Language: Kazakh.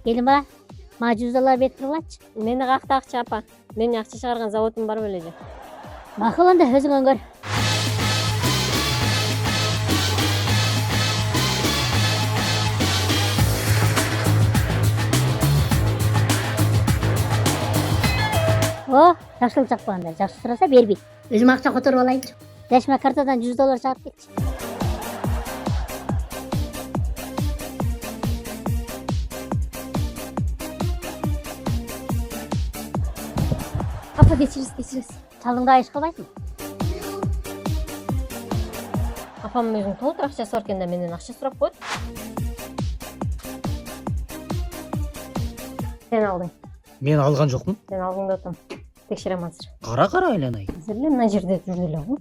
Келин бала, мага 100 доллар берип тургулачы. Мени какта акча апа. Менин акча чыгарган заводум бар бележе. Макул анда өзүң өңгөр. О, ташылып чакпаганда жакшы сураса бербейт. Өзүм акча которуп алайынчы. Дашма картадан 100 доллар чыгып кетчи. Апа кечиресиз. Чалыңда айыш кылбайсың? Апам өзүнүн толтур акчасы бар экен да менден акча сурап койт. Сен алдың. Мен алган жокмун. Сен алдың да отам. Текшерем азыр. Кара айланайын. Азыр эле мына жерде жүрдү эле го.